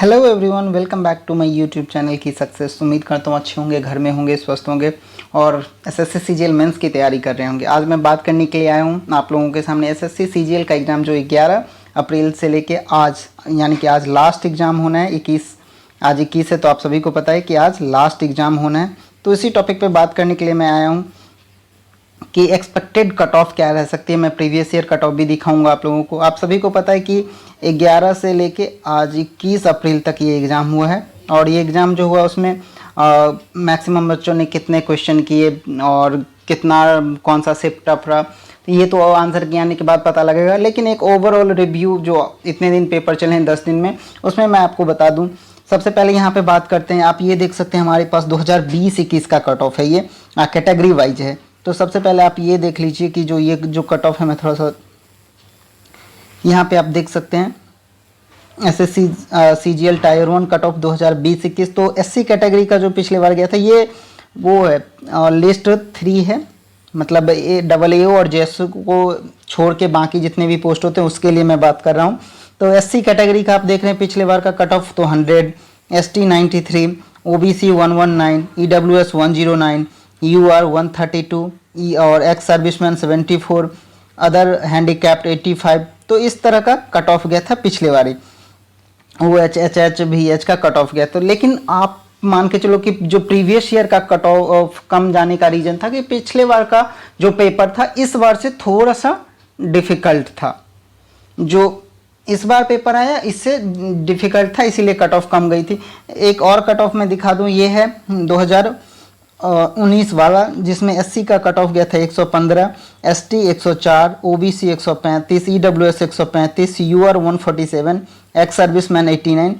Hello everyone, welcome back to my YouTube channel की success. उम्मीद करता हूँ अच्छे होंगे, घर में होंगे, स्वस्थ होंगे और एसएससी सीजीएल मेंस की तैयारी कर रहे होंगे। आज मैं बात करने के लिए आया हूँ आप लोगों के सामने एसएससी सीजीएल का एग्ज़ाम जो 11 अप्रैल से लेके आज, यानी कि आज लास्ट एग्ज़ाम होना है। 21 है, तो आप सभी को पता है कि आज लास्ट एग्ज़ाम होना है। तो इसी टॉपिक पर बात करने के लिए मैं आया हूँ कि एक्सपेक्टेड कट ऑफ क्या रह सकती है। मैं प्रीवियस ईयर कट ऑफ भी दिखाऊंगा आप लोगों को। आप सभी को पता है कि 11 से लेके आज 21 अप्रैल तक ये एग्ज़ाम हुआ है और ये एग्ज़ाम जो हुआ उसमें मैक्सिमम बच्चों ने कितने क्वेश्चन किए और कितना कौन सा शिफ्ट टफ रहा, तो ये तो आंसर के आने के बाद पता लगेगा। लेकिन एक ओवरऑल रिव्यू जो इतने दिन पेपर चले हैं 10 दिन में, उसमें मैं आपको बता दूं। सबसे पहले यहाँ पे बात करते हैं। आप ये देख सकते हैं हमारे पास 2020-21 का कट ऑफ है, ये कैटेगरी वाइज है। तो सबसे पहले आप ये देख लीजिए कि ये जो कट ऑफ है, मैं थोड़ा सा यहाँ पे आप देख सकते हैं SSC CGL tyre 1 cut off 2020-21। तो एससी कैटेगरी का जो पिछले बार गया था ये वो है लिस्ट 3 है, मतलब AA और JSO को छोड़ के बाकी जितने भी पोस्ट होते हैं उसके लिए मैं बात कर रहा हूँ। तो एससी कैटेगरी का आप देख रहे हैं पिछले बार का कट ऑफ तो 100, ST 93, OBC 119, EWS 109, UR 132 और एक्स सर्विसमैन 74, अदर हैंडीकैप्ड 85। तो इस तरह का कट ऑफ गया था पिछले बारी। OH VH का कट ऑफ गया। तो लेकिन आप मान के चलो कि जो प्रीवियस ईयर का कट ऑफ कम जाने का रीजन था कि पिछले बार का जो पेपर था इस बार से थोड़ा सा डिफ़िकल्ट था। जो इस बार पेपर आया इससे डिफ़िकल्ट था, इसीलिए कट ऑफ कम गई थी। एक और कट ऑफ मैं दिखा दूँ, ये है 2019 वाला, जिसमें एससी का कट ऑफ गया था 115, ST 104, OBC 135, EWS 135, UR 147, ex serviceman 89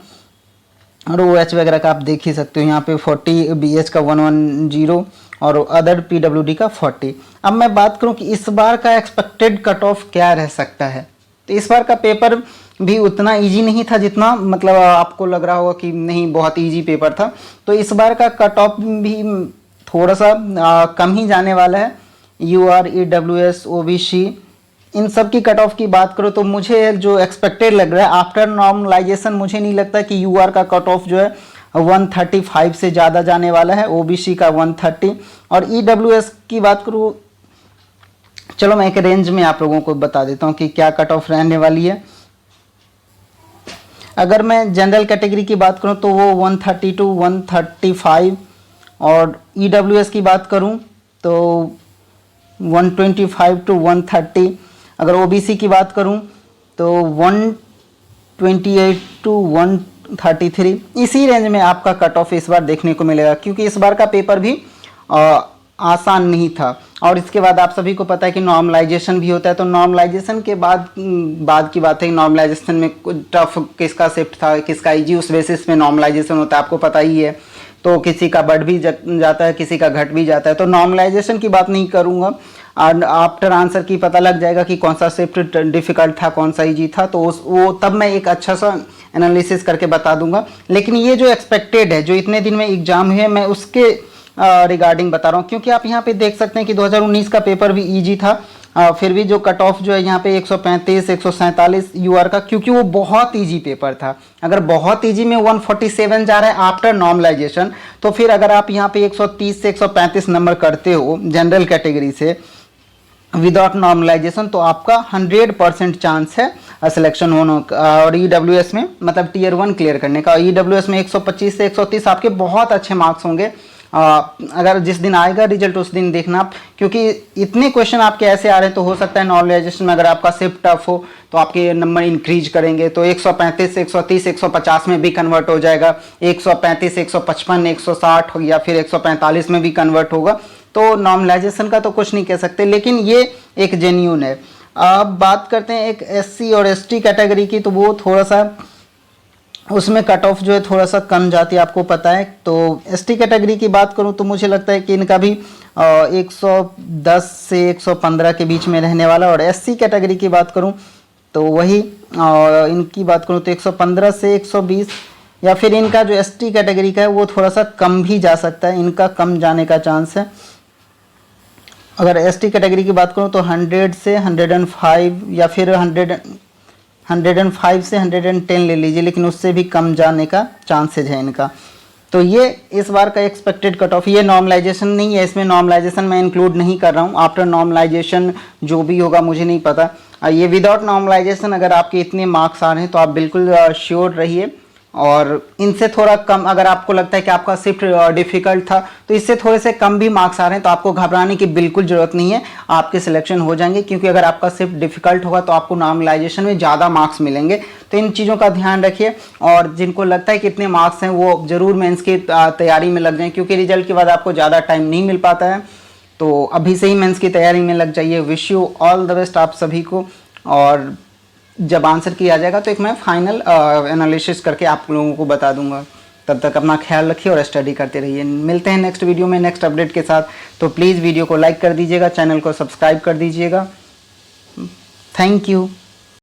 और ओएच वगैरह का आप देख ही सकते हो। यहाँ पे 40, बीएच का 110 और अदर पीडब्ल्यूडी का 40। अब मैं बात करूँ कि इस बार का एक्सपेक्टेड कट ऑफ क्या रह सकता है, तो इस बार का पेपर भी उतना इजी नहीं था जितना मतलब आपको लग रहा होगा कि नहीं बहुत इजी पेपर था। तो इस बार का कट ऑफ भी थोड़ा सा कम ही जाने वाला है। यूआर, ईडब्ल्यूएस, ओबीसी इन सब की कट ऑफ की बात करो तो मुझे जो एक्सपेक्टेड लग रहा है आफ्टर नॉर्मलाइजेशन, मुझे नहीं लगता कि यूआर का कट ऑफ जो है 135 से ज़्यादा जाने वाला है, ओबीसी का 130 और ईडब्ल्यूएस की बात करूँ, चलो मैं एक रेंज में आप लोगों को बता देता हूँ कि क्या कट ऑफ रहने वाली है। अगर मैं जनरल कैटेगरी की बात करूँ तो वो 130 to 135 और ईडब्ल्यूएस की बात करूँ तो 125 to 130। अगर ओबीसी की बात करूँ तो 128 to 133। इसी रेंज में आपका कट ऑफ इस बार देखने को मिलेगा, क्योंकि इस बार का पेपर भी आसान नहीं था। और इसके बाद आप सभी को पता है कि नॉर्मलाइजेशन भी होता है। तो नॉर्मलाइजेशन के बाद की बात है कि नॉर्मलाइजेशन में टफ किसका शिफ्ट था, किसका इजी, उस बेसिस पे नॉर्मलाइजेशन होता है, आपको पता ही है। तो किसी का बढ़ भी जाता है, किसी का घट भी जाता है। तो नॉर्मलाइजेशन की बात नहीं करूँगा, और आफ्टर आंसर की पता लग जाएगा कि कौन सा शिफ्ट डिफ़िकल्ट था, कौन सा इजी था। तो वो तब मैं एक अच्छा सा एनालिसिस करके बता दूंगा। लेकिन ये जो एक्सपेक्टेड है, जो इतने दिन में एग्जाम है, मैं उसके रिगार्डिंग बता रहा हूँ, क्योंकि आप यहाँ पे देख सकते हैं कि 2019 का पेपर भी इजी था। फिर भी जो कट ऑफ जो है यहाँ पे 135, 147 यूआर का, क्योंकि वो बहुत इजी पेपर था। अगर बहुत इजी में 147 जा रहा है आफ्टर नॉर्मलाइजेशन, तो फिर अगर आप यहाँ पे 130 से 135 नंबर करते हो जनरल कैटेगरी से विदाउट नॉर्मलाइजेशन, तो आपका 100% चांस है सिलेक्शन होने का। और ईडब्ल्यूएस में मतलब टियर 1 क्लियर करने का। ईडब्ल्यूएस में 125 से 130 आपके बहुत अच्छे मार्क्स होंगे। अगर जिस दिन आएगा रिजल्ट उस दिन देखना आप, क्योंकि इतने क्वेश्चन आपके ऐसे आ रहे हैं। तो हो सकता है नॉर्मलाइजेशन में अगर आपका शिफ्ट टफ हो तो आपके नंबर इंक्रीज करेंगे, तो 135 से 130, 150 में भी कन्वर्ट हो जाएगा, 135 से 155, 160 या फिर 145 में भी कन्वर्ट होगा। तो नॉर्मलाइजेशन का तो कुछ नहीं कह सकते, लेकिन ये एक जेन्यून है। अब बात करते हैं एक एससी और एसटी कैटेगरी की, तो वो थोड़ा सा उसमें कट ऑफ जो है थोड़ा सा कम जाती है, आपको पता है। तो एसटी कैटेगरी की बात करूं तो मुझे लगता है कि इनका भी 110 से 115 के बीच में रहने वाला। और एससी कैटेगरी की बात करूं तो वही इनकी बात करूं तो 115 से 120, या फिर इनका जो एसटी कैटेगरी का है वो थोड़ा सा कम भी जा सकता है, इनका कम जाने का चांस है। अगर एसटी कैटेगरी की बात करूं तो 100 से 105 या फिर 100 105 से 110 ले लीजिए, लेकिन उससे भी कम जाने का चांसेज है इनका। तो ये इस बार का एक्सपेक्टेड कट ऑफ। ये नॉर्मलाइजेशन नहीं है, इसमें नॉर्मलाइजेशन मैं इंक्लूड नहीं कर रहा हूँ। आफ्टर नॉर्मलाइजेशन जो भी होगा मुझे नहीं पता। ये विदाउट नॉर्मलाइजेशन अगर आपके इतने मार्क्स आ रहे हैं तो आप बिल्कुल श्योर रहिए। और इनसे थोड़ा कम अगर आपको लगता है कि आपका शिफ्ट डिफ़िकल्ट था तो इससे थोड़े से कम भी मार्क्स आ रहे हैं तो आपको घबराने की बिल्कुल ज़रूरत नहीं है, आपके सिलेक्शन हो जाएंगे। क्योंकि अगर आपका शिफ्ट डिफ़िकल्ट होगा तो आपको नॉर्मलाइजेशन में ज़्यादा मार्क्स मिलेंगे। तो इन चीज़ों का ध्यान रखिए। और जिनको लगता है कि इतने मार्क्स हैं वो ज़रूर मेंस की तैयारी में लग जाएँ, क्योंकि रिजल्ट के बाद आपको ज़्यादा टाइम नहीं मिल पाता है। तो अभी से ही मेंस की तैयारी में लग जाइए। Wish you all the best आप सभी को। और जब आंसर किया जाएगा तो एक मैं फाइनल एनालिसिस करके आप लोगों को बता दूंगा। तब तक अपना ख्याल रखिए और स्टडी करते रहिए। मिलते हैं नेक्स्ट वीडियो में नेक्स्ट अपडेट के साथ। तो प्लीज़ वीडियो को लाइक कर दीजिएगा, चैनल को सब्सक्राइब कर दीजिएगा। Thank you.